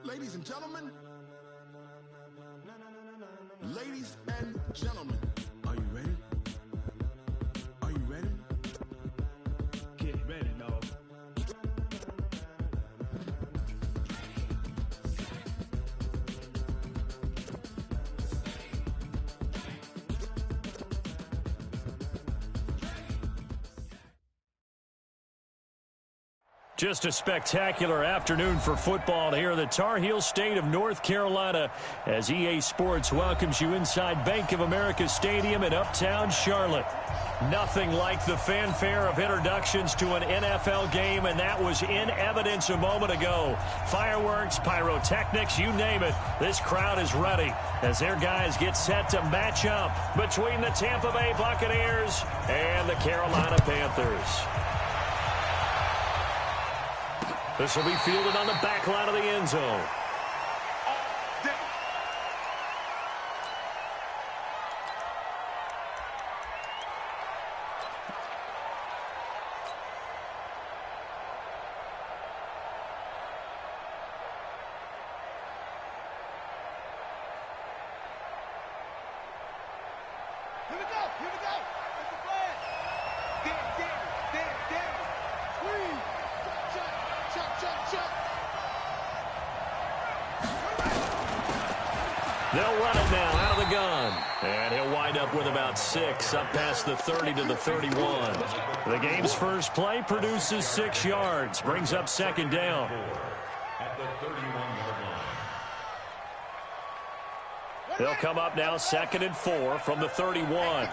Ladies and gentlemen, are you ready? Are you ready? Get ready, dog. Just a spectacular afternoon for football here in the Tar Heel state of North Carolina as EA Sports welcomes you inside Bank of America Stadium in Uptown Charlotte. Nothing like the fanfare of introductions to an NFL game, and that was in evidence a moment ago. Fireworks, pyrotechnics, you name it. This crowd is ready as their guys get set to match up between the Tampa Bay Buccaneers and the Carolina Panthers. This will be fielded on the back line of the end zone. Here we go. That's the plan. Damn. Squeeze. Chuck. They'll run it now out of the gun. And he'll wind up with about 6 up past the 30 to the 31. The game's first play produces 6 yards. Brings up second down. At the 31-yard line. They'll come up now 2nd and 4 from the 31.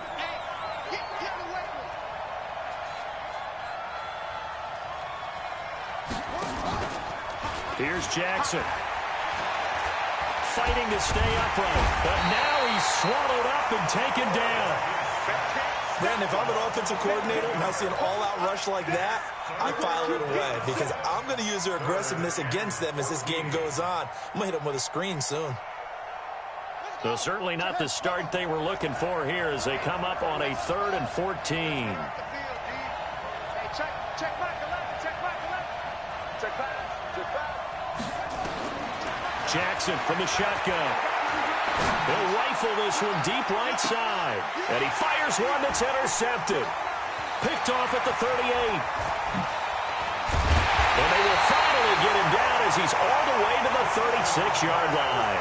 Here's Jackson. Fighting to stay upright. But now he's swallowed up and taken down. Man, if I'm an offensive coordinator and I see an all-out rush like that, I file it away because I'm going to use their aggressiveness against them as this game goes on. I'm going to hit them with a screen soon. So certainly not the start they were looking for here as they come up on a 3rd and 14. Check back 11. Check back. Jackson from the shotgun. He'll rifle this one deep right side. And he fires one that's intercepted. Picked off at the 38. And they will finally get him down as he's all the way to the 36-yard line.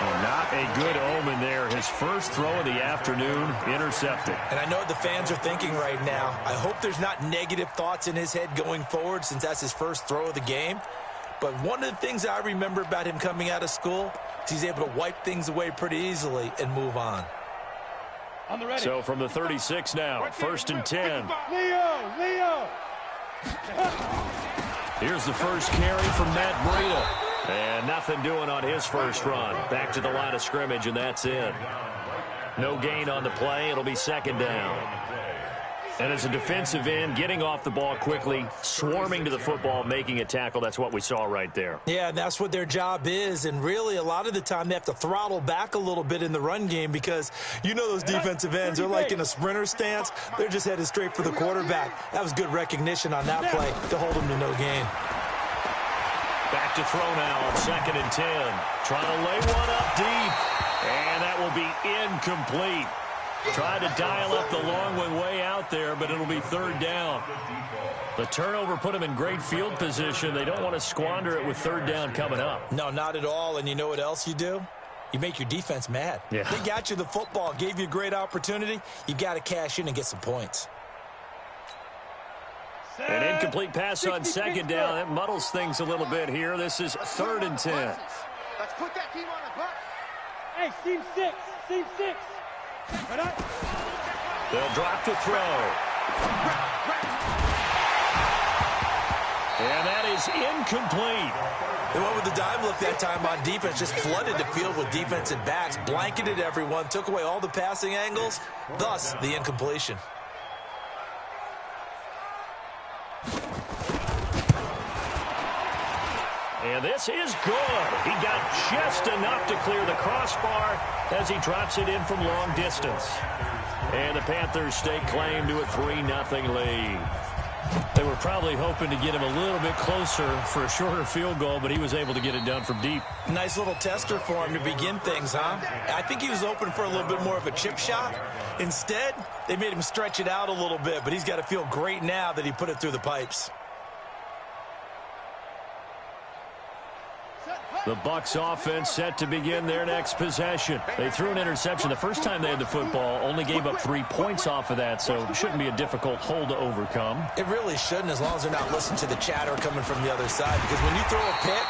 Well, not a good omen there. His first throw of the afternoon intercepted. And I know what the fans are thinking right now. I hope there's not negative thoughts in his head going forward since that's his first throw of the game. But one of the things I remember about him coming out of school is he's able to wipe things away pretty easily and move on. So from the 36 now, 1st and 10. Leo! Here's the first carry from Matt Breida. And nothing doing on his first run. Back to the line of scrimmage, and that's it. No gain on the play. It'll be 2nd down. And as a defensive end, getting off the ball quickly, swarming to the football, making a tackle, that's what we saw right there. Yeah, and that's what their job is. And really, a lot of the time, they have to throttle back a little bit in the run game because you know those defensive ends, they're like in a sprinter stance. They're just headed straight for the quarterback. That was good recognition on that play to hold them to no gain. Back to throw now on 2nd and 10. Trying to lay one up deep. And that will be incomplete. Tried to dial up the long one way out there, but it'll be 3rd down. The turnover put them in great field position. They don't want to squander it with 3rd down coming up. No, not at all. And you know what else you do? You make your defense mad. Yeah. They got you the football, gave you a great opportunity. You got to cash in and get some points. An incomplete pass on 2nd down. That muddles things a little bit here. This is 3rd and 10. Let's put that team on the bus. Hey, Team 6. They'll drop to throw. And that is incomplete. They went with the dime look that time on defense, just flooded the field with defensive backs, blanketed everyone, took away all the passing angles, thus the incompletion. And this is good. He got just enough to clear the crossbar as he drops it in from long distance. And the Panthers stake claim to a 3-0 lead. They were probably hoping to get him a little bit closer for a shorter field goal, but he was able to get it done from deep. Nice little tester for him to begin things, huh? I think he was open for a little bit more of a chip shot. Instead, they made him stretch it out a little bit, but he's got to feel great now that he put it through the pipes. The Bucs offense set to begin their next possession. They threw an interception the first time they had the football, only gave up 3 points off of that, so it shouldn't be a difficult hole to overcome. It really shouldn't, as long as they're not listening to the chatter coming from the other side, because when you throw a pick,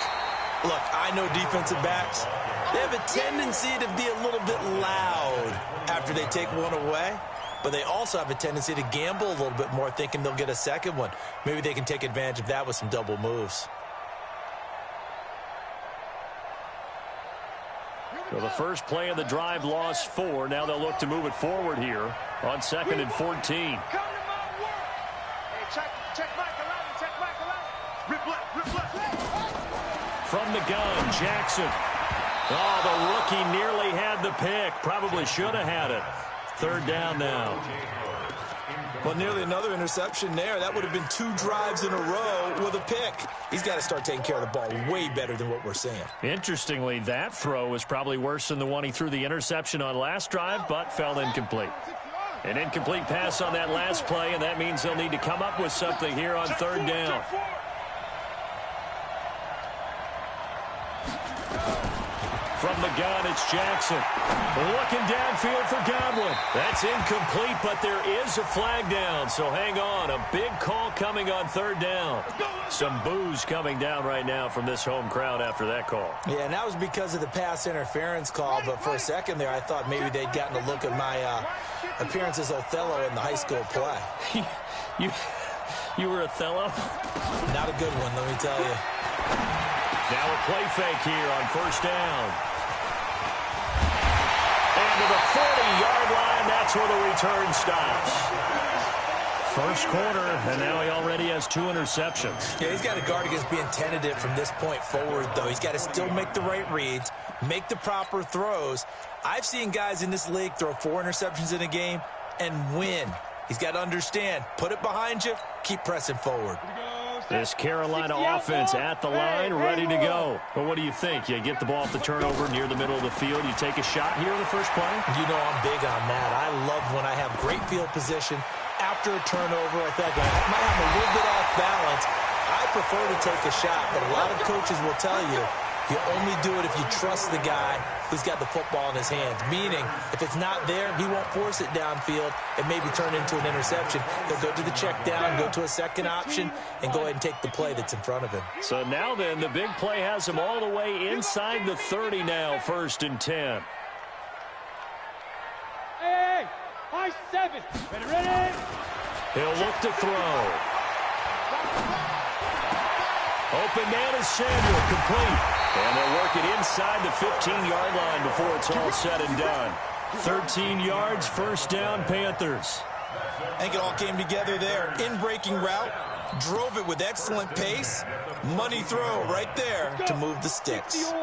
look, I know defensive backs, they have a tendency to be a little bit loud after they take one away, but they also have a tendency to gamble a little bit more, thinking they'll get a second one. Maybe they can take advantage of that with some double moves. So the first play of the drive lost 4. Now they'll look to move it forward here on 2nd and 14. Come to my work. Hey, check Michael out. Check Michael out. Rip left. From the gun, Jackson. Oh, the rookie nearly had the pick. Probably should have had it. 3rd down now. Well, nearly another interception there. That would have been 2 drives in a row with a pick. He's got to start taking care of the ball way better than what we're seeing. Interestingly, that throw was probably worse than the one he threw the interception on last drive, but fell incomplete. An incomplete pass on that last play, and that means they'll need to come up with something here on 3rd down. From the gun, it's Jackson. Looking downfield for Godwin. That's incomplete, but there is a flag down, so hang on. A big call coming on 3rd down. Some boos coming down right now from this home crowd after that call. Yeah, and that was because of the pass interference call, but for a second there, I thought maybe they'd gotten a look at my appearance as Othello in the high school play. You were Othello? Not a good one, let me tell you. Now a play fake here on 1st down. And to the 40-yard line, that's where the return stops. First quarter, and now he already has 2 interceptions. Yeah, he's got to guard against being tentative from this point forward, though. He's got to still make the right reads, make the proper throws. I've seen guys in this league throw 4 interceptions in a game and win. He's got to understand, put it behind you, keep pressing forward. This Carolina offense at the line, ready to go. Well, what do you think? You get the ball off the turnover near the middle of the field. You take a shot here in the first play? You know I'm big on that. I love when I have great field position. After a turnover, I think I might have a little bit off balance. I prefer to take a shot, but a lot of coaches will tell you, you only do it if you trust the guy who's got the football in his hands. Meaning, if it's not there, he won't force it downfield and maybe turn it into an interception. He'll go to the check down, go to a second option, and go ahead and take the play that's in front of him. So now then, the big play has him all the way inside the 30 now, 1st and 10. Hey, high 7. Ready? He'll look to throw. Open man is Samuel, complete. And they'll work it inside the 15-yard line before it's all said and done. 13 yards, 1st down, Panthers. I think it all came together there. In-breaking route, drove it with excellent pace. Money throw right there to move the sticks.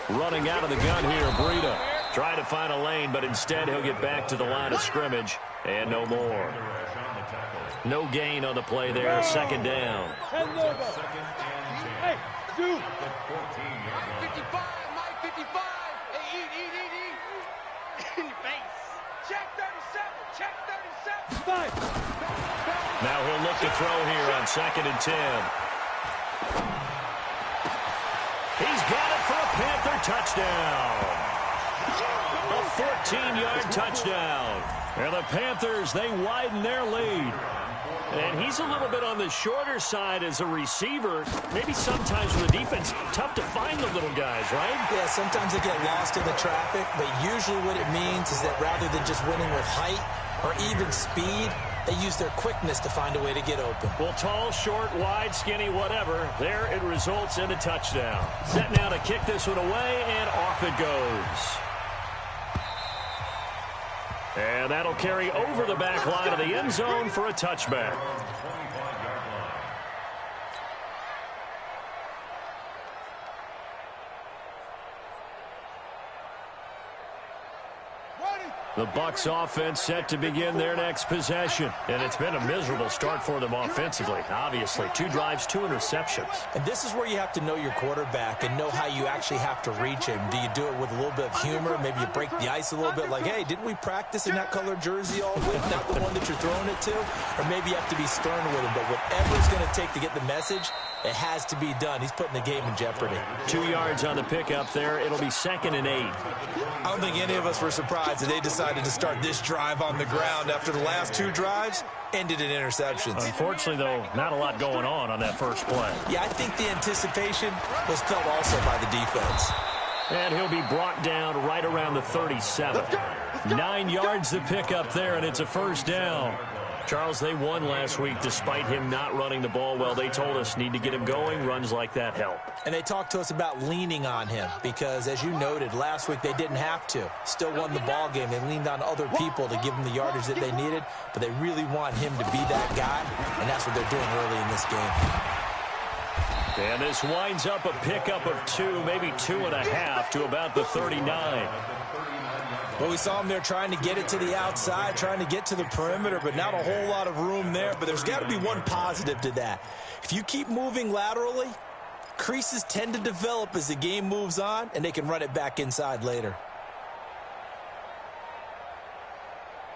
Running out of the gun here, Breida. Trying to find a lane, but instead he'll get back to the line of scrimmage. And no more. No gain on the play there. 2nd down. Hey, dude. 55, Mike 55. Hey, eat. In your face. Check 37. Check 37. 5. Now he'll look to throw here on 2nd and 10. He's got it for a Panther touchdown. A 14-yard touchdown. And the Panthers, they widen their lead. And he's a little bit on the shorter side as a receiver. Maybe sometimes with the defense, tough to find the little guys, right? Yeah, sometimes they get lost in the traffic, but usually what it means is that rather than just winning with height or even speed, they use their quickness to find a way to get open. Well, tall, short, wide, skinny, whatever, there it results in a touchdown. Set now to kick this one away, and off it goes. And that'll carry over the back line of the end zone for a touchback. The Bucs offense set to begin their next possession. And it's been a miserable start for them offensively, obviously. 2 drives, 2 interceptions. And this is where you have to know your quarterback and know how you actually have to reach him. Do you do it with a little bit of humor? Maybe you break the ice a little bit like, hey, didn't we practice in that colored jersey all week, not the one that you're throwing it to? Or maybe you have to be stern with him. But whatever it's going to take to get the message, it has to be done. He's putting the game in jeopardy. 2 yards on the pickup there. It'll be 2nd and 8. I don't think any of us were surprised that they decided to start this drive on the ground after the last 2 drives ended in interceptions. Unfortunately, though, not a lot going on that first play. Yeah, I think the anticipation was felt also by the defense. And he'll be brought down right around the 37. 9 yards to pick up there, and it's a first down. Charles, they won last week despite him not running the ball well. They told us need to get him going. Runs like that help. And they talked to us about leaning on him because, as you noted, last week they didn't have to. Still won the ball game. They leaned on other people to give them the yardage that they needed, but they really want him to be that guy, and that's what they're doing early in this game. And this winds up a pickup of 2, maybe 2.5 to about the 39. Well, we saw him there trying to get it to the outside, trying to get to the perimeter, but not a whole lot of room there. But there's got to be one positive to that. If you keep moving laterally, creases tend to develop as the game moves on, and they can run it back inside later.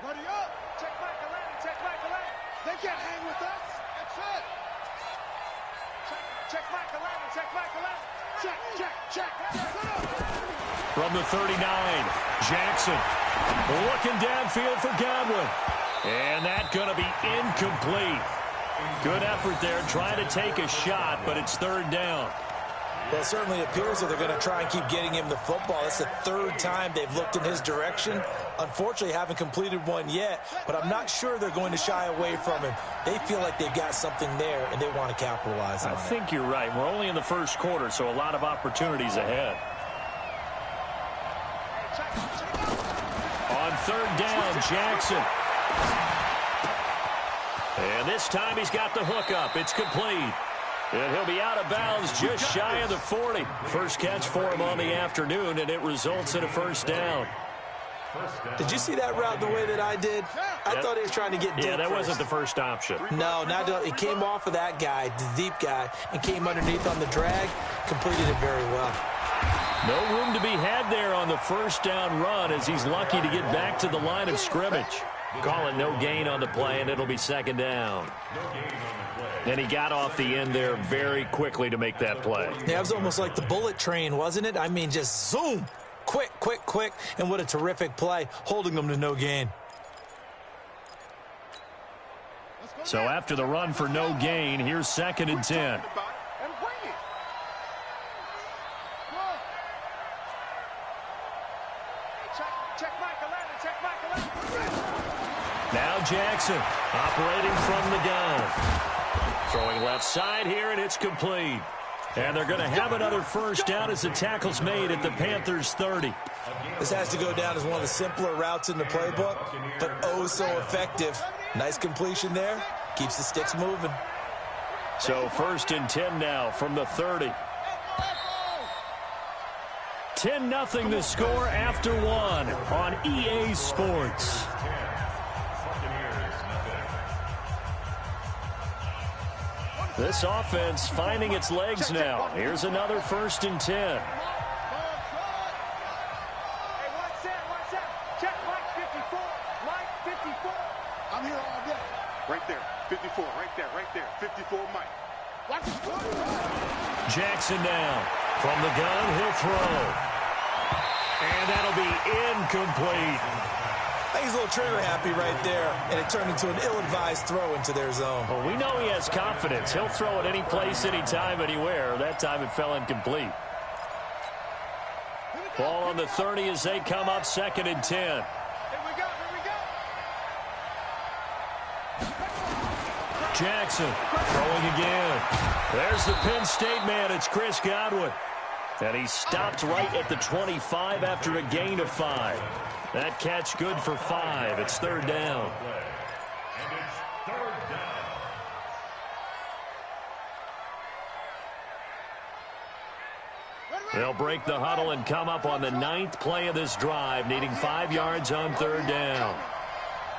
Ready up. Check Michael Allen. Check Michael Allen. They can't hang with us. That's it. Check Michael Allen. Check Michael Allen. Check. From the 39, Jackson looking downfield for Godwin. And that's going to be incomplete. Good effort there, trying to take a shot, but it's 3rd down. Well, it certainly appears that they're going to try and keep getting him the football. It's the 3rd time they've looked in his direction. Unfortunately, haven't completed one yet, but I'm not sure they're going to shy away from him. They feel like they've got something there, and they want to capitalize on it. I think you're right. We're only in the first quarter, so a lot of opportunities ahead. On 3rd down, Jackson. And this time he's got the hook up. It's complete. And he'll be out of bounds just shy of the 40. First catch for him on the afternoon, and it results in a first down. Did you see that route the way that I did? I thought he was trying to get deep. Yeah, that first. wasn't the first option. No, it came off of that guy, the deep guy, and came underneath on the drag, completed it very well. No room to be had there on the first down run as he's lucky to get back to the line of scrimmage. Call it no gain on the play, and it'll be 2nd down. And he got off the end there very quickly to make that play. Yeah, it was almost like the bullet train, wasn't it? I mean, just zoom. Quick, and what a terrific play, holding them to no gain. So after the run for no gain, here's 2nd and 10. Now Jackson operating from the gun. Throwing left side here, and it's complete. And they're going to have another first down as the tackle's made at the Panthers' 30. This has to go down as one of the simpler routes in the playbook, but oh so effective. Nice completion there. Keeps the sticks moving. So 1st and 10 now from the 30. 10-0 the score after 1 on EA Sports. This offense finding its legs now. Here's another 1st and 10. Hey, one set. Check Mike 54. Mike 54. I'm here all day. Right there. 54. Right there. 54 Mike. Watch the score. Jackson now. From the gun, he'll throw. And that'll be incomplete. I think he's a little trigger happy right there, and it turned into an ill-advised throw into their zone. Well, we know he has confidence. He'll throw it any place, anytime, anywhere. That time it fell incomplete. Ball on the 30 as they come up 2nd and 10. Here we go. Jackson throwing again. There's the Penn State man. It's Chris Godwin. And he stopped right at the 25 after a gain of 5. That catch good for 5. It's 3rd down. And it's 3rd down. They'll break the huddle and come up on the 9th play of this drive, needing 5 yards on 3rd down.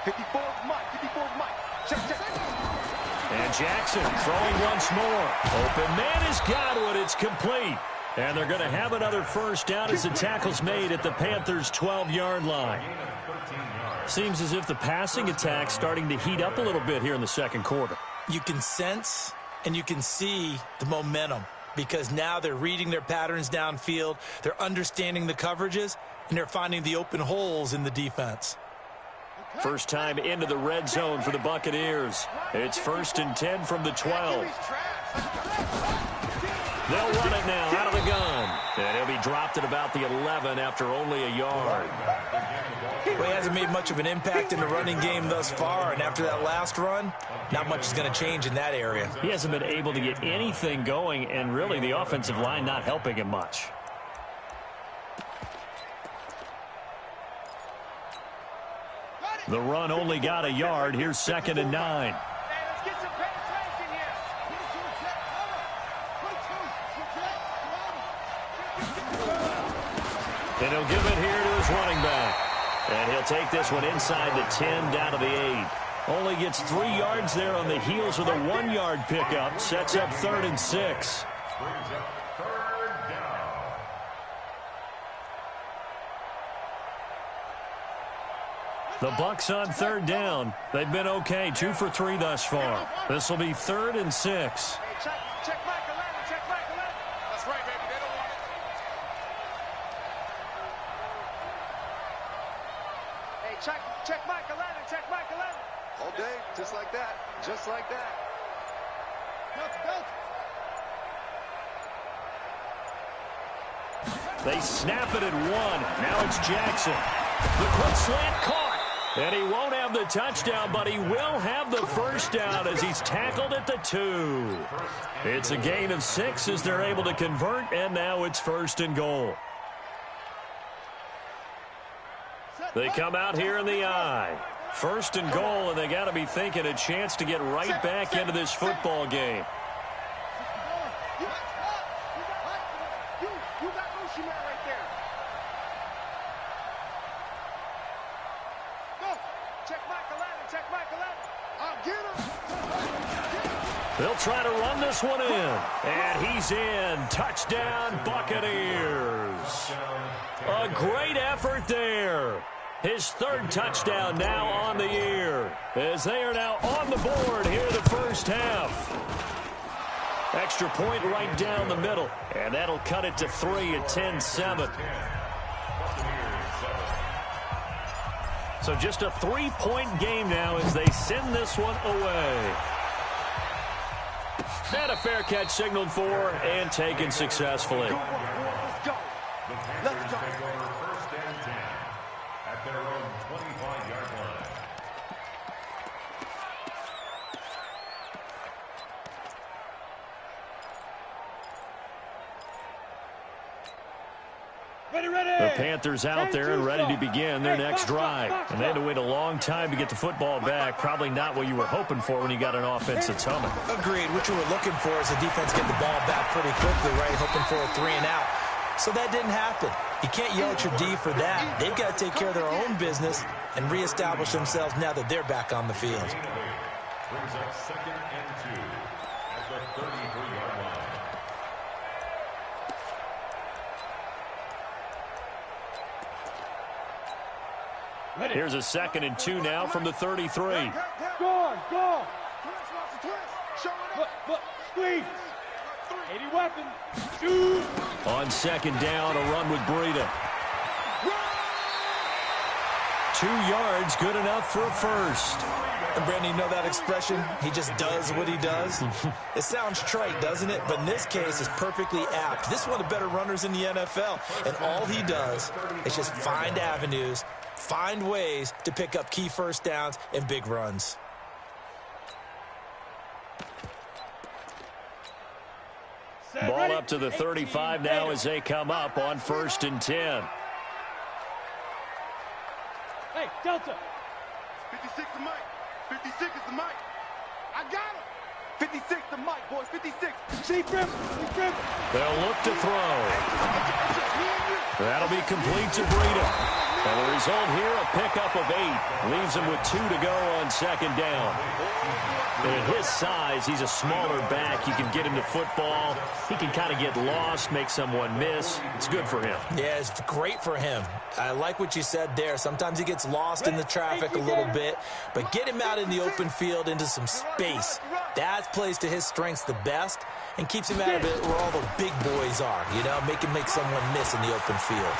54 Mike. 54 Mike. Check. And Jackson throwing once more. Open man has got it. It's complete. And they're going to have another first down as the tackle's made at the Panthers' 12-yard line. Seems as if the passing attack's starting to heat up a little bit here in the second quarter. You can sense and you can see the momentum because now they're reading their patterns downfield, they're understanding the coverages, and they're finding the open holes in the defense. First time into the red zone for the Buccaneers. It's 1st and 10 from the 12. They'll run it now out of the gun. And he'll be dropped at about the 11 after only a yard. Well, he hasn't made much of an impact in the running game thus far, and after that last run, not much is going to change in that area. He hasn't been able to get anything going, and really the offensive line not helping him much. The run only got a yard. Here's 2nd and 9. Let's get some penetration here. And he'll give it here to his running back. And he'll take this one inside the 10 down to the 8. Only gets 3 yards there on the heels of the 1-yard pickup. Sets up 3rd and 6. The Bucs on 3rd down. They've been okay, 2 for 3 thus far. This will be 3rd and 6. Hey, check Mike 11. Check Mike 11. That's right, baby. They don't want it. Hey, check Mike 11. Check Mike 11. All day, just like that. Just like that. They snap it at 1. Now it's Jackson. The quick slant caught. And he won't have the touchdown, but he will have the first down as he's tackled at the 2. It's a gain of 6 as they're able to convert, and now it's 1st and goal. They come out here in the I. 1st and goal, and they got to be thinking a chance to get right back into this football game. You got Oshima right there. Go. Check Mike 11. Check Mike 11. I'll get him. They'll try to run this one in. And he's in. Touchdown, Buccaneers. A great effort there. His 3rd touchdown now on the year, as they are now on the board here in the first half. Extra point right down the middle, and that'll cut it to 3 at 10-7. So just a 3-point game now as they send this one away. And a fair catch signaled for and taken successfully. Let's go. Let's go. At their own 25-yard line. The Panthers out there and ready to begin their next drive. And they had to wait a long time to get the football back. Probably not what you were hoping for when you got an offense that's humming. Agreed. What you were looking for is the defense getting the ball back pretty quickly, right? Hoping for a 3 and out. So that didn't happen. You can't yell at your D for that. They've got to take care of their own business and reestablish themselves now that they're back on the field. Brings up 2nd and 2 at the 33-yard line. Here's a 2nd and 2 now from the 33. Go. Look, squeeze. 80 weapon. Shoot. On 2nd down, a run with Breida. 2 yards, good enough for a first. And Brandon, you know that expression? He just does what he does. It sounds trite, doesn't it? But in this case, it's perfectly apt. This is one of the better runners in the NFL. And all he does is just find avenues, find ways to pick up key first downs and big runs. Ball up to the 35 now as they come up on 1st and 10. Hey, Delta. 56 is Mike. 56 is the Mike. I got him. 56 to Mike, boys, 56. See, Grim. They'll look to throw. That'll be complete to Breida. And the result here, a pickup of 8. Leaves him with 2 to go on second down. And at his size, he's a smaller back. You can get him to football. He can kind of get lost, make someone miss. It's good for him. Yeah, it's great for him. I like what you said there. Sometimes he gets lost in the traffic a little bit, but get him out in the open field into some space. That plays to his strengths the best and keeps him out of it where all the big boys are, you know, make someone miss in the open field.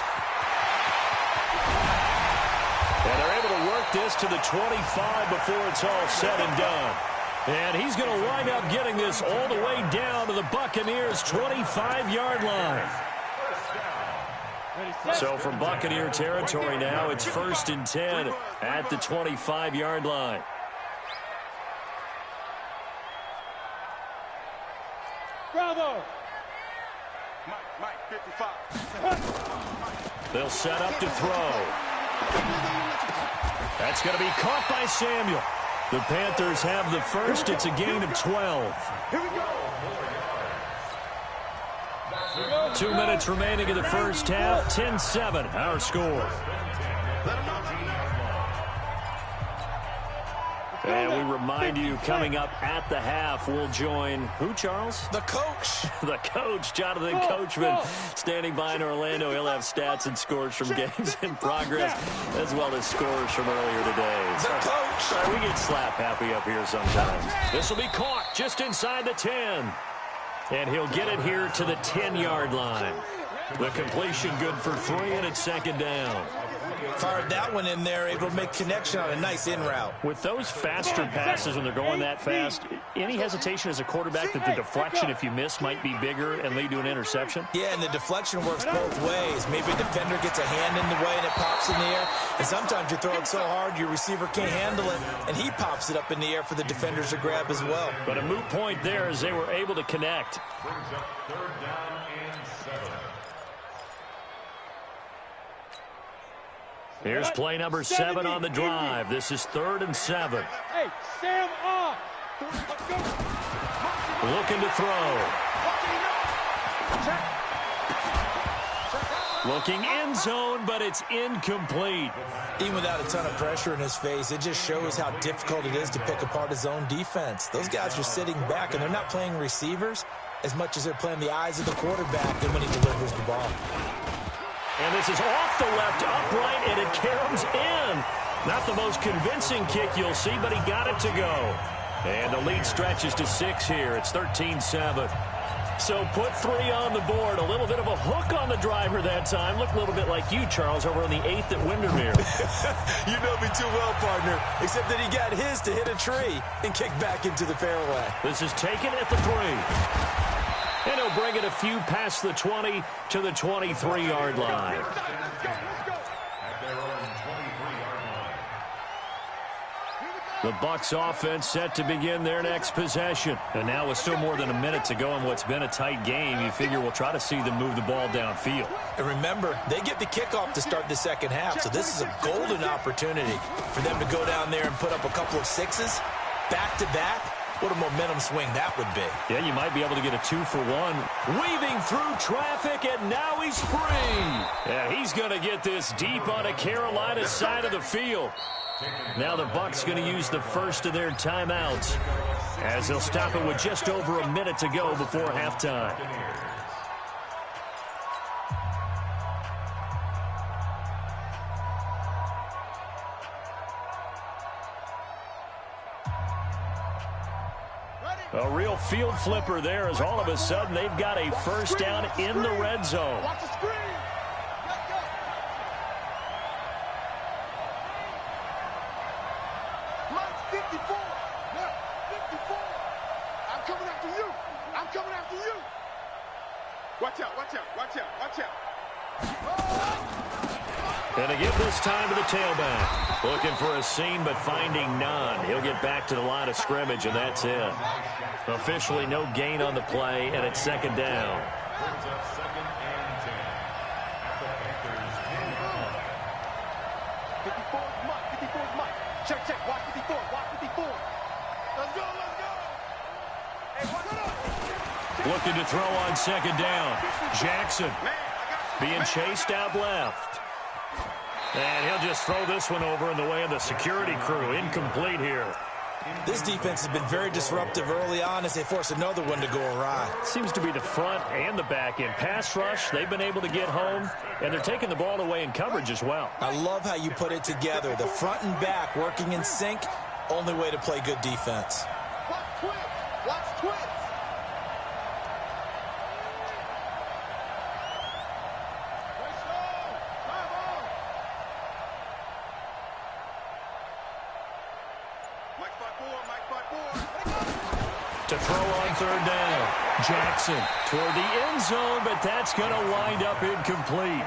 And they're able to work this to the 25 before it's all said and done. And he's going to wind up getting this all the way down to the Buccaneers' 25-yard line. So from Buccaneer territory now, it's 1st and 10 at the 25-yard line. Bravo. Mike, 55. They'll set up to throw. That's going to be caught by Samuel. The Panthers have the first. It's a gain of 12. Here we go. 2 minutes remaining in the first half. 10-7, our score. And we remind you, coming up at the half, we'll join who, Charles? The coach. The coach, Jonathan Coachman, standing by in Orlando. He'll have stats and scores from games in progress, as well as scores from earlier today. The coach. We get slap happy up here sometimes. This will be caught just inside the 10. And he'll get it here to the 10-yard line. The completion good for 3, and it's second down. Fired that one in there, able to make connection on a nice in route. With those faster passes when they're going that fast, any hesitation as a quarterback that the deflection, if you miss, might be bigger and lead to an interception? Yeah, and the deflection works both ways. Maybe a defender gets a hand in the way and it pops in the air. And sometimes you throw it so hard your receiver can't handle it, and he pops it up in the air for the defenders to grab as well. But a moot point there as they were able to connect. Brings up 3rd down and 7. Here's play number 7 on the drive. This is 3rd and 7. Hey, Sam off. Looking to throw. Looking end zone, but it's incomplete. Even without a ton of pressure in his face, it just shows how difficult it is to pick apart his own defense. Those guys are sitting back, and they're not playing receivers as much as they're playing the eyes of the quarterback and when he delivers the ball. And this is off the left, upright, and it caroms in. Not the most convincing kick you'll see, but he got it to go. And the lead stretches to 6 here. It's 13-7. So put 3 on the board. A little bit of a hook on the driver that time. Looked a little bit like you, Charles, over on the 8th at Windermere. You know me too well, partner, except that he got his to hit a tree and kick back into the fairway. This is taken at the 3. And he'll bring it a few past the 20 to the 23-yard line. At their own 23-yard line. The Bucs offense set to begin their next possession. And now with still more than a minute to go in what's been a tight game, you figure we'll try to see them move the ball downfield. And remember, they get the kickoff to start the second half, so this is a golden opportunity for them to go down there and put up a couple of 6s back-to-back. What a momentum swing that would be. Yeah, you might be able to get a 2-for-1. Weaving through traffic, and now he's free. And he's going to get this deep on a Carolina side of the field. Now the Bucs going to use the first of their timeouts as they'll stop it with just over a minute to go before halftime. A real field flipper there as all of a sudden they've got a first down in the red zone. Watch the screen. Mike, 54. Yeah, 54. I'm coming after you. I'm coming after you. Watch out, watch out, watch out, watch out. And to give this time to the tailback. Looking for a seam, but finding none. He'll get back to the line of scrimmage, and that's it. Officially no gain on the play, and it's second down. Brings up 2nd and 10. At the Panthers' 54 is Mike, 54 is Mike. Check, check, watch 54, watch 54. Let's go, let's go. Looking to throw on second down. Jackson being chased out left. And he'll just throw this one over in the way of the security crew. Incomplete here. This defense has been very disruptive early on as they force another one to go awry. Seems to be the front and the back end. Pass rush, they've been able to get home, and they're taking the ball away in coverage as well. I love how you put it together. The front and back working in sync, only way to play good defense. Watch twins. Watch twins. To throw on third down. Jackson toward the end zone, but that's going to wind up incomplete.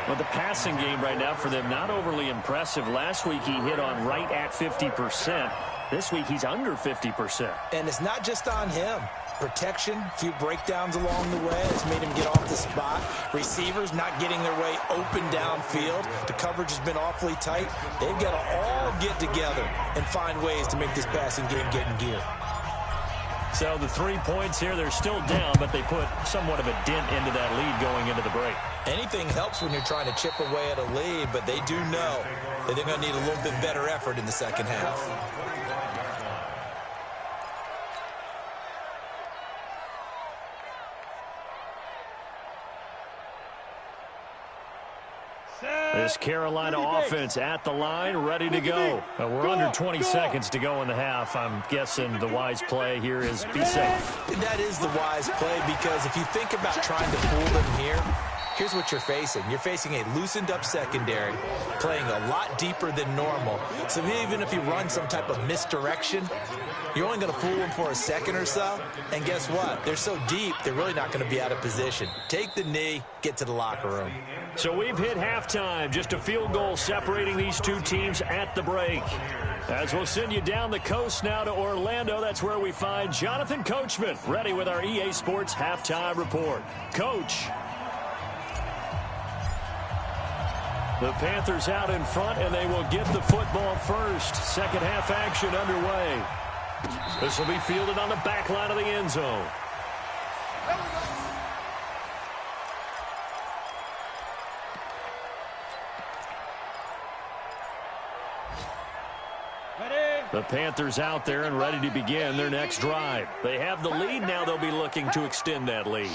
Well, the passing game right now for them, not overly impressive. Last week he hit on right at 50%. This week he's under 50%. And it's not just on him. Protection, a few breakdowns along the way has made him get off the spot. Receivers not getting their way open downfield. The coverage has been awfully tight. They've got to all get together and find ways to make this passing game get in gear. So the 3 points here, they're still down, but they put somewhat of a dent into that lead going into the break. Anything helps when you're trying to chip away at a lead, but they do know that they're going to need a little bit better effort in the second half. This Carolina offense at the line, ready to go. We're under 20 seconds to go in the half. I'm guessing the wise play here is be safe. That is the wise play, because if you think about trying to fool them here, here's what you're facing. You're facing a loosened up secondary, playing a lot deeper than normal. So even if you run some type of misdirection, you're only going to fool them for a second or so. And guess what? They're so deep, they're really not going to be out of position. Take the knee, get to the locker room. So we've hit halftime. Just a field goal separating these two teams at the break. As we'll send you down the coast now to Orlando, that's where we find Jonathan Coachman, ready with our EA Sports halftime report. Coach. The Panthers out in front, and they will get the football first. Second half action underway. This will be fielded on the back line of the end zone. The Panthers out there and ready to begin their next drive. They have the lead now. They'll be looking to extend that lead.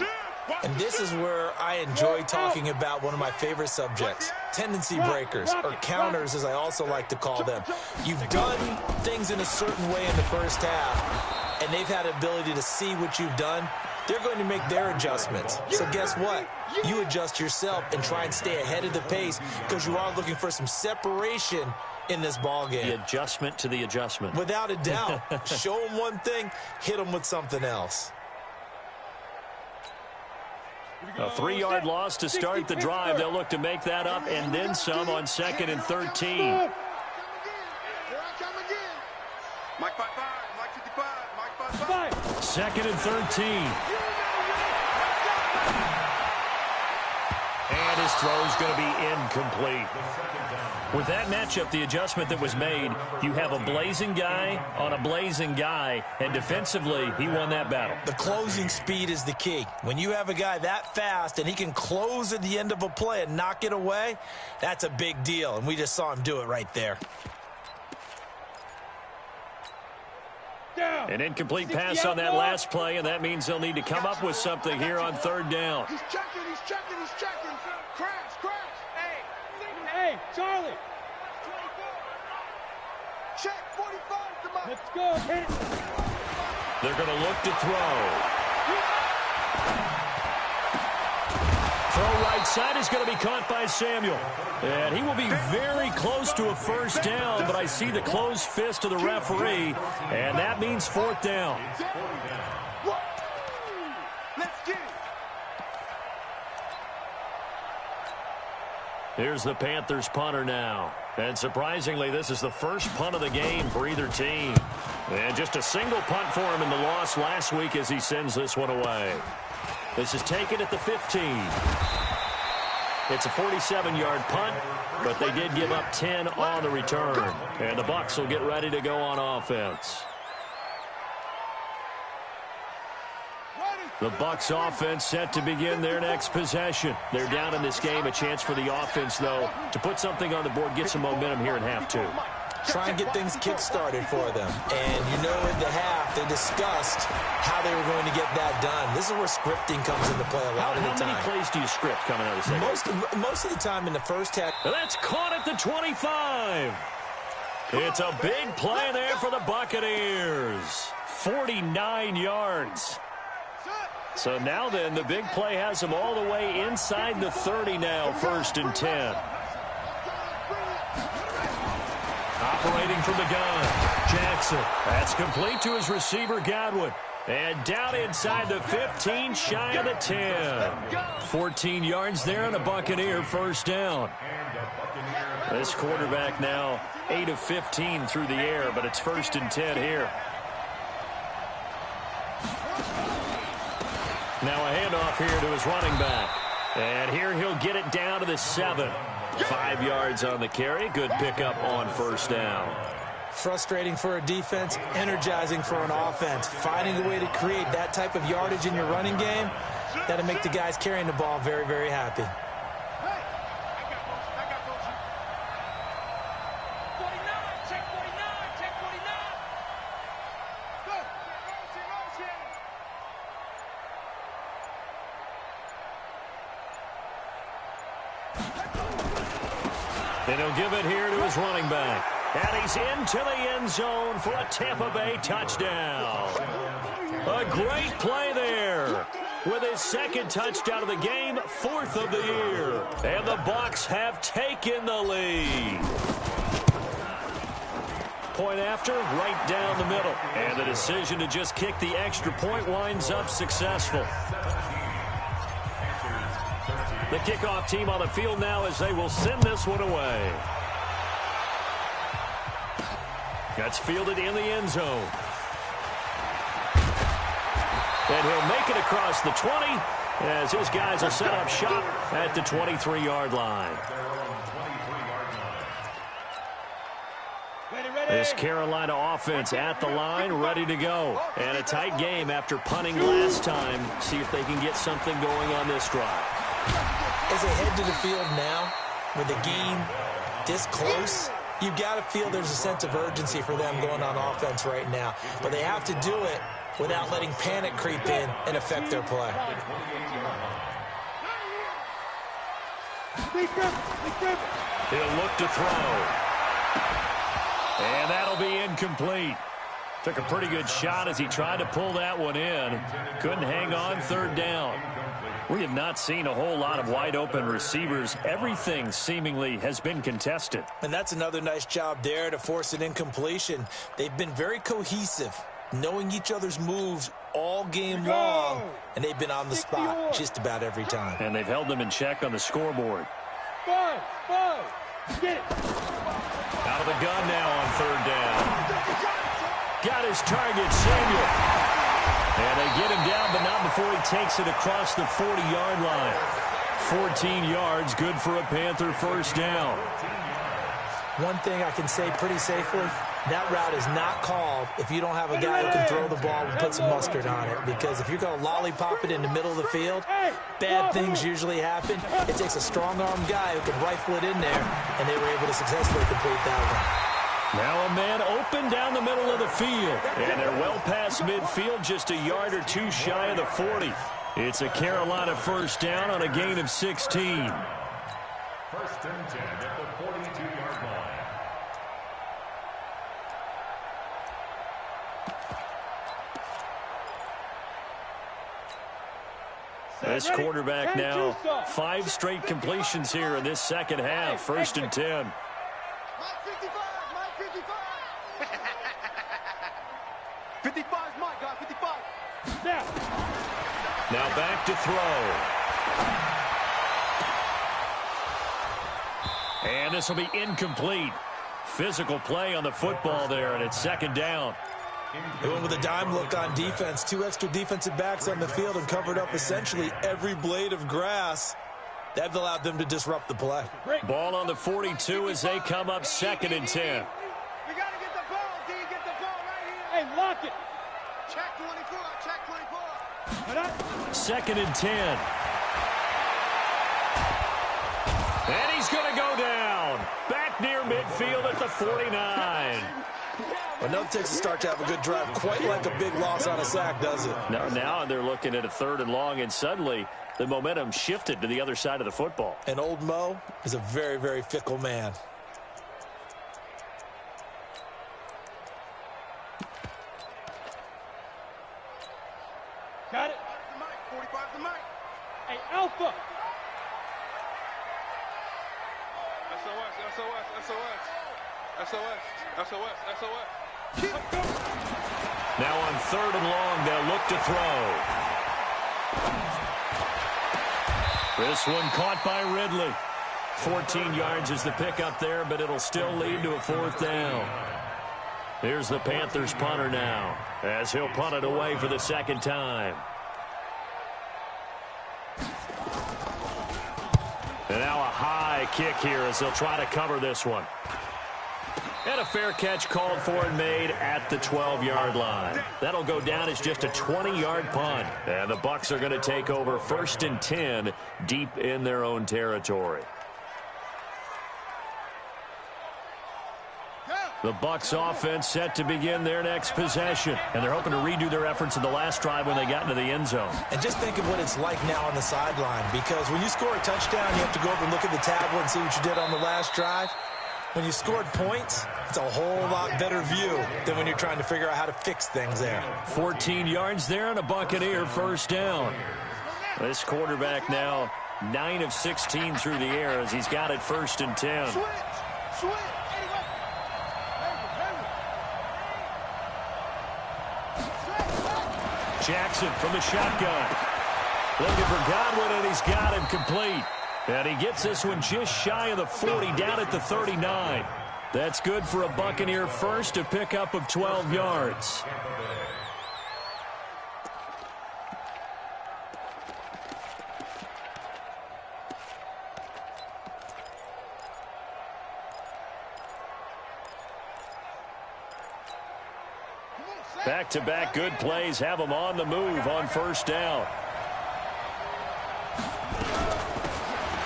And this is where I enjoy talking about one of my favorite subjects, tendency breakers, or counters as I also like to call them. You've done things in a certain way in the first half, and they've had the ability to see what you've done. They're going to make their adjustments. So guess what? You adjust yourself and try and stay ahead of the pace, because you are looking for some separation in this ball game. The adjustment to the adjustment. Without a doubt. Show them one thing, hit them with something else. A 3-yard loss to start the drive. They'll look to make that up and then some on 2nd and 13. Mike 5-5, Mike 55, Mike 5-5. 2nd and 13. And his throw is going to be incomplete. With that matchup, the adjustment that was made, you have a blazing guy on a blazing guy, and defensively, he won that battle. The closing speed is the key. When you have a guy that fast and he can close at the end of a play and knock it away, that's a big deal, and we just saw him do it right there. An incomplete pass on that last play, and that means they'll need to come up with something here on 3rd down. He's checking, he's checking, he's checking. Crash, crash. Hey, Charlie. Check, 45, come on. Let's go. Hit it. They're going to look to throw. Throw right side is going to be caught by Samuel. And he will be very close to a first down, but I see the closed fist of the referee, and that means 4th down. Let's get it. Here's the Panthers punter now. And surprisingly, this is the first punt of the game for either team. And just a single punt for him in the loss last week as he sends this one away. This is taken at the 15. It's a 47-yard punt, but they did give up 10 on the return. And the Bucs will get ready to go on offense. Ready. The Bucs offense set to begin their next possession. They're down in this game. A chance for the offense, though, to put something on the board, get some momentum here in half two. Try and get things kick-started for them. And you know in the half, they discussed how they were going to get that done. This is where scripting comes into play a lot of the time. How many plays do you script coming out of the second? Most of the time in the first half. That's caught at the 25. It's a big play there for the Buccaneers. 49 yards. So now then, the big play has them all the way inside the 30 now, 1st and 10. Operating from the gun, Jackson. That's complete to his receiver, Godwin. And down inside the 15, shy of the 10. 14 yards there on the Buccaneer first down. This quarterback now 8 of 15 through the air, but it's 1st and 10 here. Now a handoff here to his running back. And here he'll get it down to the 7. 5 yards on the carry. Good pickup on first down. Frustrating for a defense, energizing for an offense. Finding a way to create that type of yardage in your running game, that'll make the guys carrying the ball very, very happy. And he'll give it here to his running back. And he's into the end zone for a Tampa Bay touchdown. A great play there. With his 2nd touchdown of the game, 4th of the year. And the Bucs have taken the lead. Point after, right down the middle. And the decision to just kick the extra point winds up successful. The kickoff team on the field now as they will send this one away. That's fielded in the end zone. And he'll make it across the 20 as his guys will set up shop at the 23-yard line. This Carolina offense at the line, ready to go. And a tight game after punting last time. See if they can get something going on this drive. As they head to the field now, with the game this close, you've got to feel there's a sense of urgency for them going on offense right now. But they have to do it without letting panic creep in and affect their play. He'll look to throw. And that'll be incomplete. Took a pretty good shot as he tried to pull that one in. Couldn't hang on, 3rd down. We have not seen a whole lot of wide-open receivers. Everything seemingly has been contested. And that's another nice job there to force an incompletion. They've been very cohesive, knowing each other's moves all game long, and they've been on the spot just about every time. And they've held them in check on the scoreboard. 5, get it. Out of the gun now on 3rd down. Got his target, Samuel. And they get him down, but not before he takes it across the 40-yard line. 14 yards, good for a Panther first down. One thing I can say pretty safely, that route is not called if you don't have a guy who can throw the ball and put some mustard on it. Because if you're going to lollipop it in the middle of the field, bad things usually happen. It takes a strong-armed guy who can rifle it in there, and they were able to successfully complete that one. Now a man open down the middle of the field. And they're well past midfield, just a yard or two shy of the 40. It's a Carolina first down on a gain of 16. 1st and 10 at the 42-yard line. This quarterback now 5 straight completions here in this second half. 1st and 10. Now back to throw. And this will be incomplete. Physical play on the football there, and it's 2nd down. They went with a dime look on defense. 2 extra defensive backs on the field and covered up essentially every blade of grass. That allowed them to disrupt the play. Ball on the 42 as they come up 2nd and 10. We got to get the ball, D. Get the ball right here. Hey, lock it. Check 24. Check 24. Second and 10. And he's going to go down. Back near midfield at the 49. Well, no takes to start to have a good drive, quite like a big loss on a sack, does it? Now they're looking at a 3rd and long, and suddenly the momentum shifted to the other side of the football. And old Mo is a very, very fickle man. Got it. 45 the mic. Hey, Alpha. SOS. Now on 3rd and long, they'll look to throw. This one caught by Ridley. 14 yards is the pickup there, but it'll still lead to a 4th down. Here's the Panthers punter now, as he'll punt it away for the 2nd time. And now a high kick here as they'll try to cover this one. And a fair catch called for and made at the 12-yard line. That'll go down as just a 20-yard punt. And the Bucs are going to take over 1st and 10 deep in their own territory. The Bucs offense set to begin their next possession. And they're hoping to redo their efforts in the last drive when they got into the end zone. And just think of what it's like now on the sideline, because when you score a touchdown, you have to go over and look at the tablet and see what you did on the last drive. When you scored points, it's a whole lot better view than when you're trying to figure out how to fix things there. 14 yards there and a Buccaneer 1st down. This quarterback now 9 of 16 through the air as he's got it 1st and 10. Switch. Jackson from the shotgun. Looking for Godwin, and he's got him complete. And he gets this one just shy of the 40, down at the 39. That's good for a Buccaneer first, a pickup of 12 yards. Back-to-back good plays have them on the move on 1st down.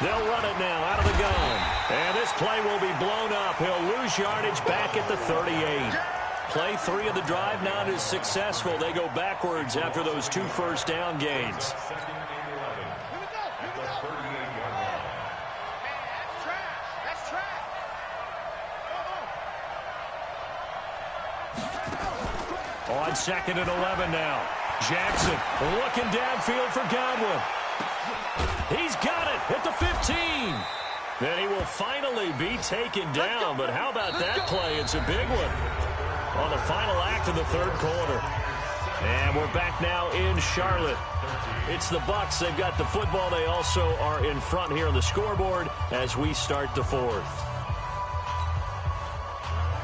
They'll run it now out of the gun. And this play will be blown up. He'll lose yardage back at the 38. Play 3 of the drive not as successful. They go backwards after those 2 1st down gains. On 2nd and 11 now. Jackson looking downfield for Godwin. He's got it at the 15. Then he will finally be taken down. But how about that play? It's a big one on the final act of the 3rd quarter. And we're back now in Charlotte. It's the Bucs. They've got the football. They also are in front here on the scoreboard as we start the 4th.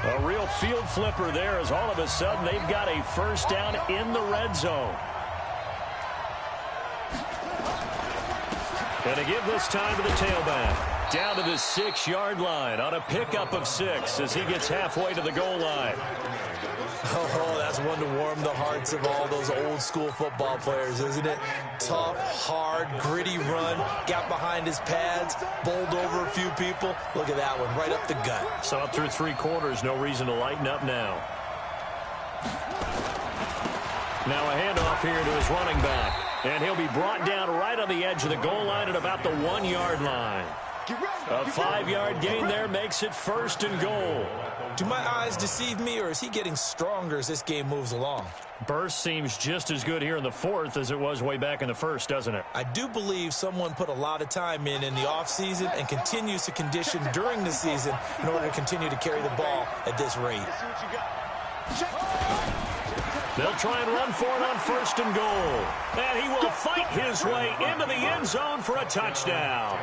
A real field flipper there as all of a sudden they've got a 1st down in the red zone. And to give this time to the tailback. Down to the 6-yard line on a pickup of 6 as he gets halfway to the goal line. Oh, that's one to warm the hearts of all those old-school football players, isn't it? Tough, hard, gritty run, got behind his pads, bowled over a few people. Look at that one, right up the gut. So up through 3 quarters, no reason to lighten up now. Now a handoff here to his running back. And he'll be brought down right on the edge of the goal line at about the 1-yard line. A 5-yard gain there makes it 1st and goal. Do my eyes deceive me, or is he getting stronger as this game moves along? Burst seems just as good here in the 4th as it was way back in the 1st, doesn't it? I do believe someone put a lot of time in the offseason and continues to condition during the season in order to continue to carry the ball at this rate. They'll try and run for it on 1st and goal. And he will fight his way into the end zone for a touchdown.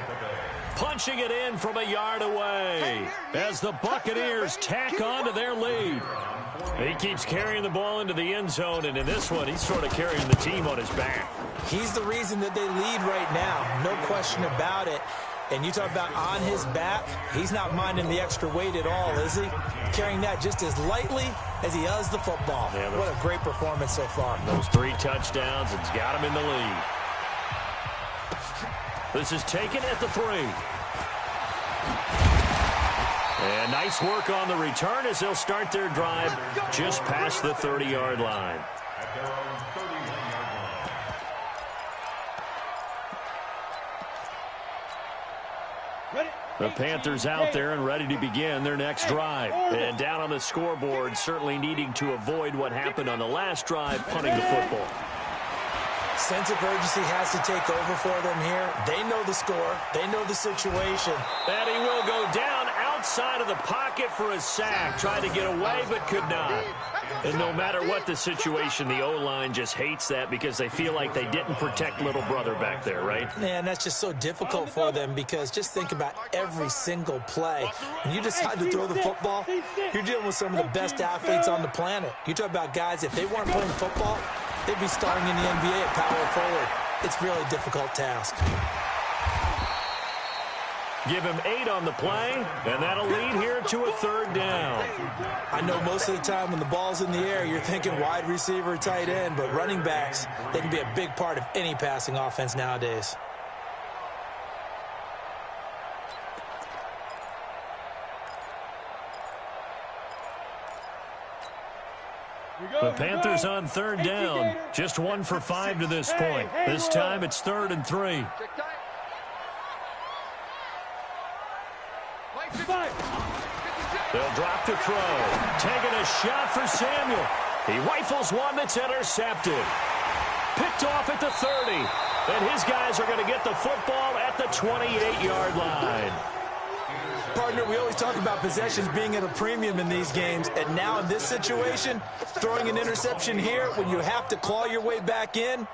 Punching it in from a yard away as the Buccaneers tack on to their lead. He keeps carrying the ball into the end zone, and in this one, he's sort of carrying the team on his back. He's the reason that they lead right now, no question about it. And you talk about on his back, he's not minding the extra weight at all, is he? Carrying that just as lightly as he does the football. Yeah, what a great performance so far. Those 3 touchdowns, it's got him in the lead. This is taken at the 3. And nice work on the return as they'll start their drive just past the 30-yard line. At their own 31-yard line. The Panthers out there and ready to begin their next drive. And down on the scoreboard, certainly needing to avoid what happened on the last drive, punting the football. Sense of urgency has to take over for them here. They know the score. They know the situation. And he will go down outside of the pocket for a sack. Tried to get away, but could not. And no matter what the situation, the O-line just hates that because they feel like they didn't protect little brother back there, right? Man, that's just so difficult for them because just think about every single play. When you decide to throw the football, you're dealing with some of the best athletes on the planet. You talk about guys, if they weren't playing football, they'd be starting in the NBA at power forward. It's a really difficult task. Give him 8 on the play, and that'll lead here to a 3rd down. I know most of the time when the ball's in the air, you're thinking wide receiver, tight end, but running backs, they can be a big part of any passing offense nowadays. The Panthers on 3rd down, just 1 for 5 to this point. This time it's 3rd and 3. They'll drop to throw. Taking a shot for Samuel. He rifles one that's intercepted. Picked off at the 30. And his guys are going to get the football at the 28-yard line. Partner, we always talk about possessions being at a premium in these games, and now in this situation, throwing an interception here when you have to claw your way back in,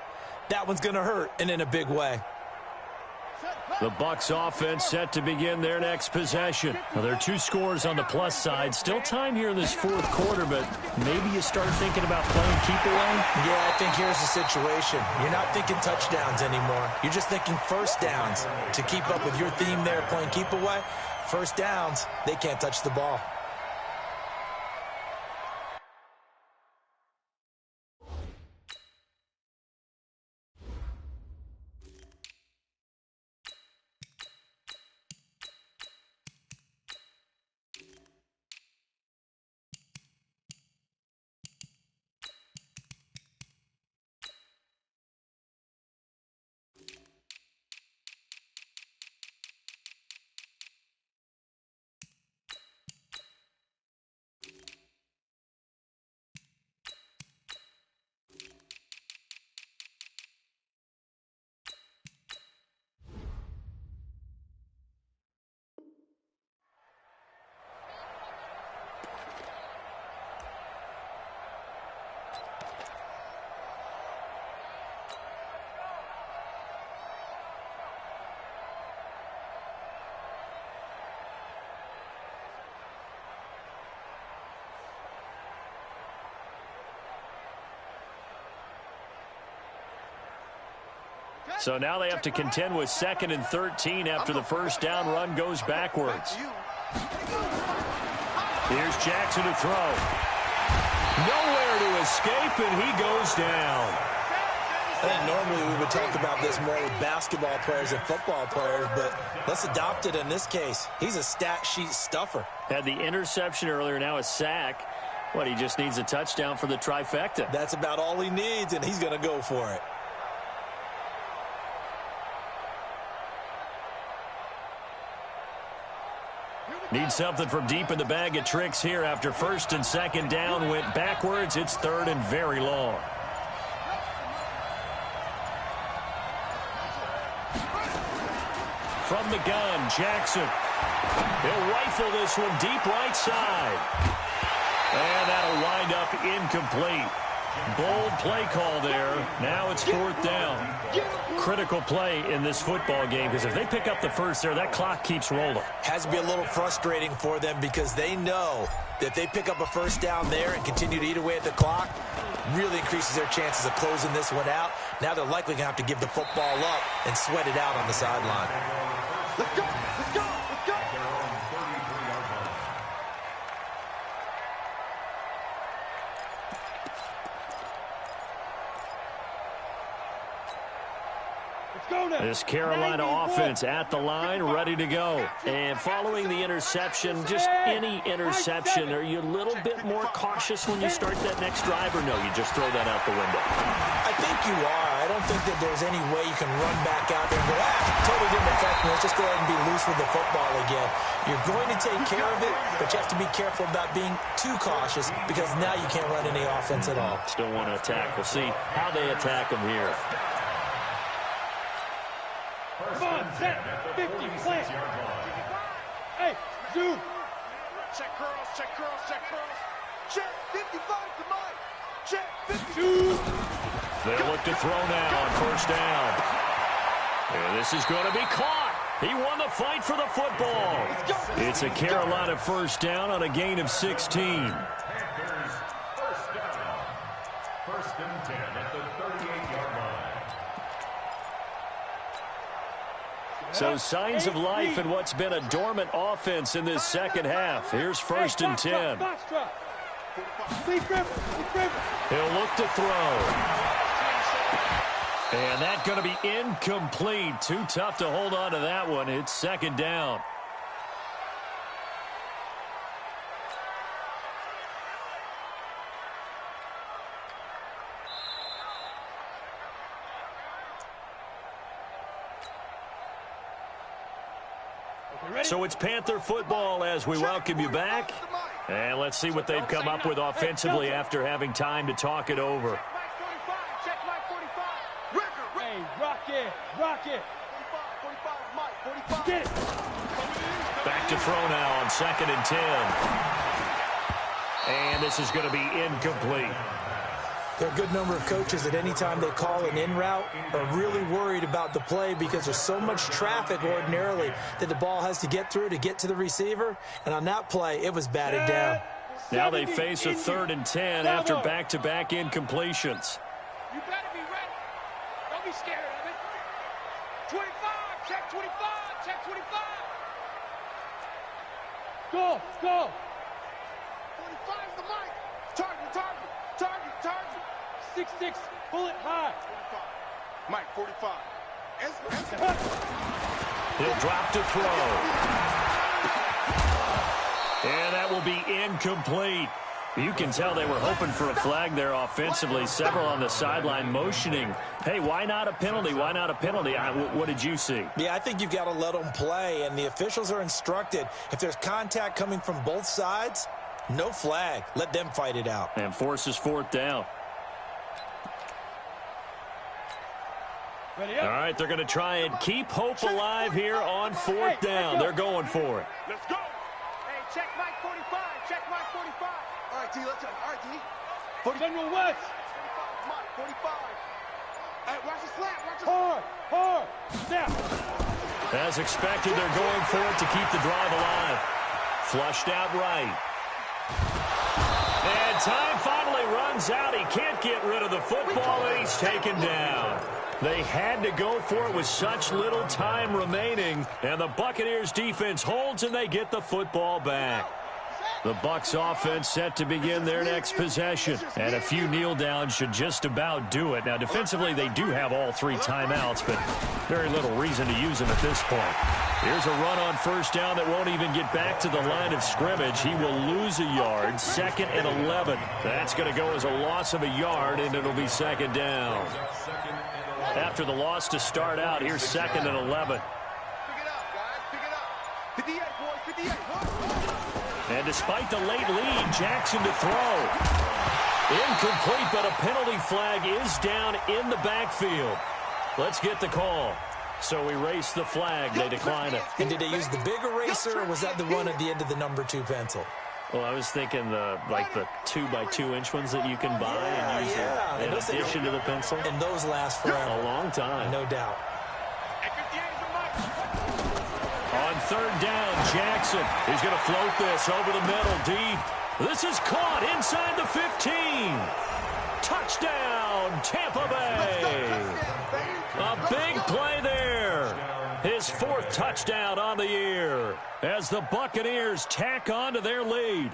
that one's going to hurt, and in a big way. The Bucs offense set to begin their next possession. Well, there are 2 scores on the plus side. Still time here in this 4th quarter, but maybe you start thinking about playing keep away? Yeah, I think here's the situation. You're not thinking touchdowns anymore. You're just thinking first downs. To keep up with your theme there, playing keep away, first downs, they can't touch the ball. So now they have to contend with 2nd and 13 after the first down run goes backwards. Here's Jackson to throw. Nowhere to escape, and he goes down. I think normally we would talk about this more with basketball players and football players, but let's adopt it in this case. He's a stat sheet stuffer. Had the interception earlier, now a sack. What, he just needs a touchdown for the trifecta. That's about all he needs, and he's going to go for it. Need something from deep in the bag of tricks here after 1st and 2nd down went backwards. It's 3rd and very long. From the gun, Jackson. He'll rifle this one deep right side. And that'll wind up incomplete. Bold play call there. Now it's 4th down. Critical play in this football game because if they pick up the first there, that clock keeps rolling. Has to be a little frustrating for them because they know that if they pick up a first down there and continue to eat away at the clock, really increases their chances of closing this one out. Now they're likely going to have to give the football up and sweat it out on the sideline. Let's go. Let's go. Let's go. Their own 33-yard line. This Carolina offense at the line, ready to go. And following the interception, just any interception, are you a little bit more cautious when you start that next drive, or no, you just throw that out the window? I think you are. I don't think that there's any way you can run back out there and go, totally didn't affect me. Let's just go ahead and be loose with the football again. You're going to take care of it, but you have to be careful about being too cautious because now you can't run any offense at all. Still want to attack. We'll see how they attack them here. Come on, set, 50, plant. Hey, zoom. Check curls, check curls, check curls. Check 55 to Mike. Check 52. They'll look to throw now on first down. And this is going to be caught. He won the fight for the football. It's a Carolina first down on a gain of 16. Panthers first down. First and 10 at the 38-yard line. So signs of life in what's been a dormant offense in this second half. Here's first and 10. He'll look to throw. And that's going to be incomplete. Too tough to hold on to that one. It's second down. So it's Panther football as we welcome you back. And let's see what they've come up with offensively after having time to talk it over. Check Mike 45. Hey, rock it, rock it. 45, Mike 45. Get it. Back to throw now on second and 10. And this is going to be incomplete. There are a good number of coaches at any time they call an in route are really worried about the play because there's so much traffic ordinarily that the ball has to get through to get to the receiver. And on that play, it was batted down. Now they face a third and 10 after back-to-back incompletions. You better be ready. Don't be scared of it. 25, check 25, check 25. Go, go. 45 is the mic. Target, target, target, target. 6-6, pull it high. 45. Mike 45. He'll drop to throw. And that will be incomplete. You can tell they were hoping for a flag there offensively. Several on the sideline motioning. Hey, why not a penalty? Why not a penalty? What did you see? Yeah, I think you've got to let them play, and the officials are instructed. If there's contact coming from both sides, no flag. Let them fight it out. And forces fourth down. Ready up. All right, they're going to try and keep hope alive here on fourth down. They're going for it. Let's go. Hey, check Mike 45. Check Mike 45. All right, T, let's go. All right, T. General West. 45, Mike 45. Hey, watch the slap. Watch the Hard, hard. Snap. As expected, they're going for it to keep the drive alive. Flushed out right. And time finally runs out. He can't get rid of the football, and he's taken down. They had to go for it with such little time remaining, and the Buccaneers defense holds, and they get the football back. The Bucs offense set to begin their next possession, and a few kneel downs should just about do it. Now, defensively, they do have all three timeouts, but very little reason to use them at this point. Here's a run on first down that won't even get back to the line of scrimmage. He will lose a yard, second and 11. That's going to go as a loss of a yard, and it'll be second down. After the loss to start out, here's second and 11. Pick it up, guys. Pick it up. 58, boys. 58. And despite the late lead, Jackson to throw. Incomplete, but a penalty flag is down in the backfield. Let's get the call. So erase the flag. They decline it. And did they use the big eraser, or was that the one at the end of the number 2 pencil? Well, I was thinking the 2x2-inch ones that you can buy and use in addition to the pencil. And those last forever. A long time. No doubt. On third down, Jackson. He's going to float this over the middle, deep. This is caught inside the 15. Touchdown, Tampa Bay. A big play there. His 4th 4th touchdown on the year as the Buccaneers tack on to their lead.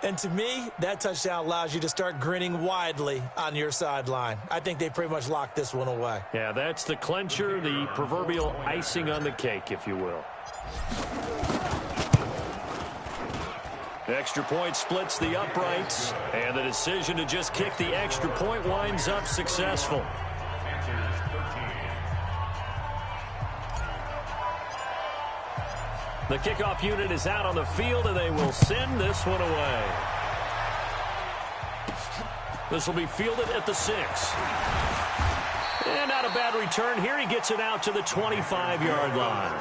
And to me, that touchdown allows you to start grinning widely on your sideline. I think they pretty much locked this one away. Yeah, that's the clincher, the proverbial icing on the cake, if you will. Extra point splits the uprights, and the decision to just kick the extra point winds up successful. The kickoff unit is out on the field, and they will send this one away. This will be fielded at the 6. And not a bad return here. He gets it out to the 25-yard line.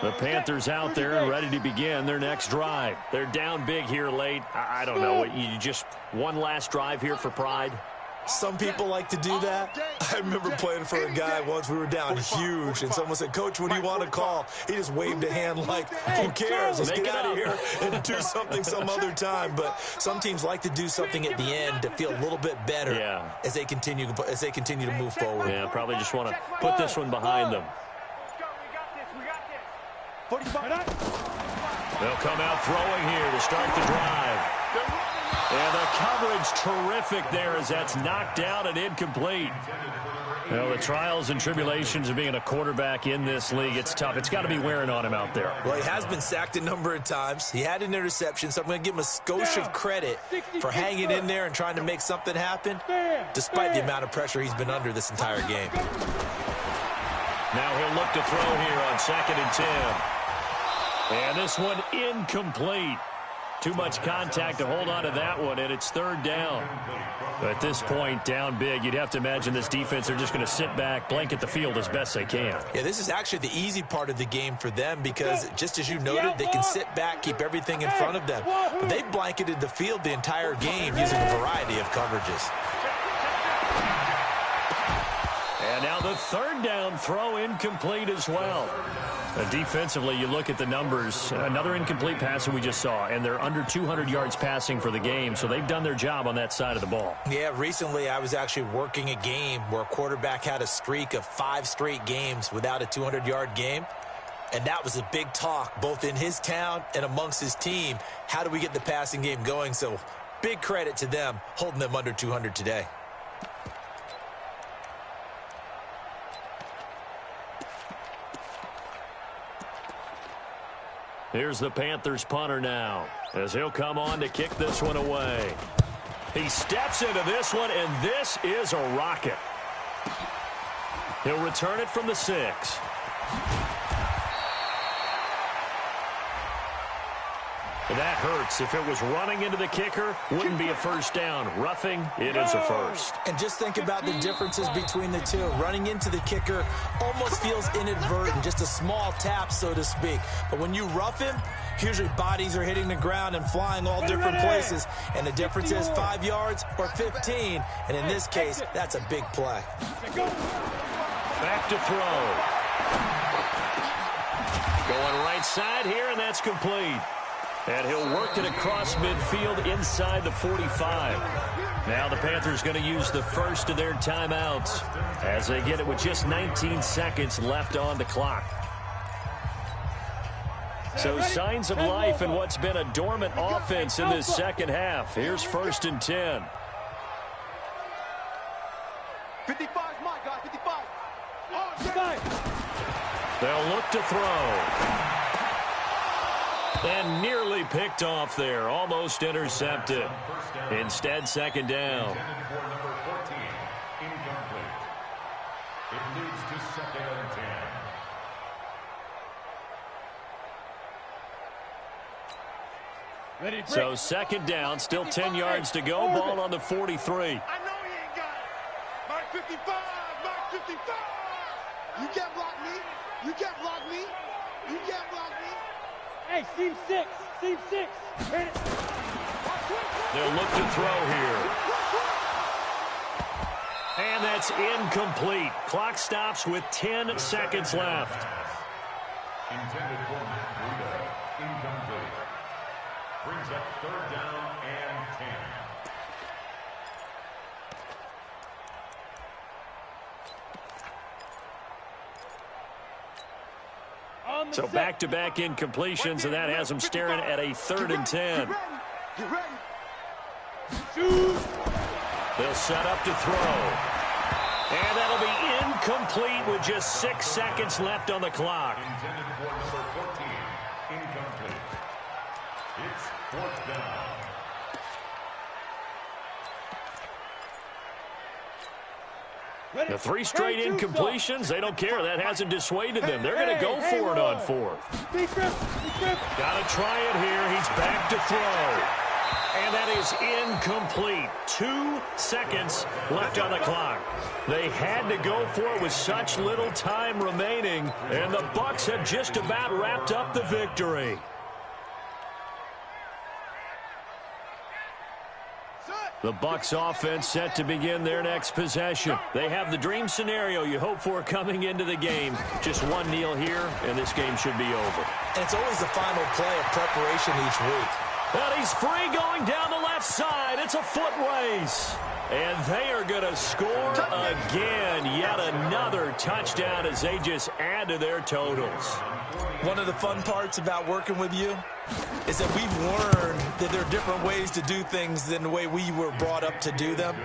The Panthers out there and ready to begin their next drive. They're down big here late. I don't know. You just one last drive here for pride? Some people like to do that. I remember playing for a guy once. We were down huge, and someone said, "Coach, what do you want to call?" He just waved a hand like, who cares? Let's get out of here and do something some other time. But some teams like to do something at the end to feel a little bit better as they continue to move forward. Yeah, probably just want to put this one behind them. They'll come out throwing here to start the drive. And the coverage terrific there as that's knocked out and incomplete. Well, the trials and tribulations of being a quarterback in this league, it's tough. It's got to be wearing on him out there. Well, he has been sacked a number of times. He had an interception, so I'm going to give him a skosh of credit for hanging in there and trying to make something happen, despite the amount of pressure he's been under this entire game. Now he'll look to throw here on 2nd and 10. And this one incomplete. Too much contact to hold on to that one, and it's 3rd down. At this point, down big, you'd have to imagine this defense are just going to sit back, blanket the field as best they can. Yeah, this is actually the easy part of the game for them because, just as you noted, they can sit back, keep everything in front of them. But they blanketed the field the entire game using a variety of coverages. And now the 3rd down throw incomplete as well. Defensively, you look at the numbers. Another incomplete pass that we just saw, and they're under 200 yards passing for the game, so they've done their job on that side of the ball. Yeah, recently I was actually working a game where a quarterback had a streak of 5 straight games without a 200-yard game, and that was a big talk both in his town and amongst his team. How do we get the passing game going? So big credit to them holding them under 200 today. Here's the Panthers punter now as he'll come on to kick this one away. He steps into this one, and this is a rocket. He'll return it from the 6. That hurts. If it was running into the kicker, wouldn't be a first down. Roughing, it is a first. And just think about the differences between the two. Running into the kicker almost feels inadvertent, just a small tap, so to speak. But when you rough him, usually bodies are hitting the ground and flying all different places. And the difference is 5 yards or 15. And in this case, that's a big play. Back to throw. Going right side here, and that's complete. And he'll work it across midfield inside the 45. Now the Panthers going to use the first of their timeouts as they get it with just 19 seconds left on the clock. So signs of life in what's been a dormant offense in this second half. Here's 1st and 10. 55 is mine, guys. 55. They'll look to throw. And nearly picked off there. Almost intercepted. Instead, 2nd down. It leads to 2nd and 10. So 2nd down, still 10 yards to go. Ball on the 43. I know he ain't got it. Mark 55. Mark 55. You can't block me. You can't block me. You can't block me. Hey, seam 6. Seam 6. They'll look to throw here. And that's incomplete. Clock stops with 10 seconds left. Intended for Matt Breida. Incomplete. Brings up third down and 10. So back-to-back incompletions, and that has them staring at a 3rd and 10. Get ready. They'll set up to throw. And that'll be incomplete with just 6 seconds left on the clock. Intended for number 14. Incomplete. It's 4th down. The 3 straight incompletions, they don't care. That hasn't dissuaded them. They're going to go for it on 4th. Got to try it here. He's back to throw. And that is incomplete. 2 seconds left on the clock. They had to go for it with such little time remaining, and the Bucs have just about wrapped up the victory. The Bucs offense set to begin their next possession. They have the dream scenario you hope for coming into the game. Just one kneel here, and this game should be over. And it's always the final play of preparation each week. And he's free going down the left side. It's a foot race. And they are going to score again. Yet another touchdown as they just add to their totals. One of the fun parts about working with you is that we've learned that there are different ways to do things than the way we were brought up to do them.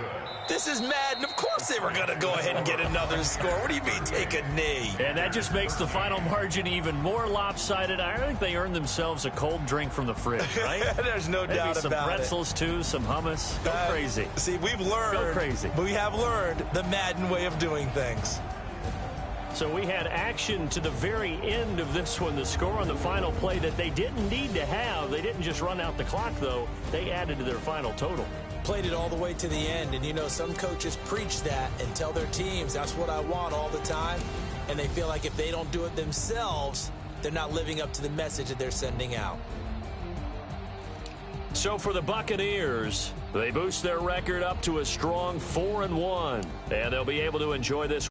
This is Madden. Of course they were going to go ahead and get another score. What do you mean take a knee? And that just makes the final margin even more lopsided. I think they earned themselves a cold drink from the fridge, right? There's no doubt about it. Maybe some pretzels, too, some hummus. Go crazy. See, we've learned. Go crazy. We have learned the Madden way of doing things. So we had action to the very end of this one, the score on the final play that they didn't need to have. They didn't just run out the clock, though. They added to their final total. Played it all the way to the end, and you know some coaches preach that and tell their teams that's what I want all the time, and they feel like if they don't do it themselves, they're not living up to the message that they're sending out. So for the Buccaneers, they boost their record up to a strong 4-1, and they'll be able to enjoy this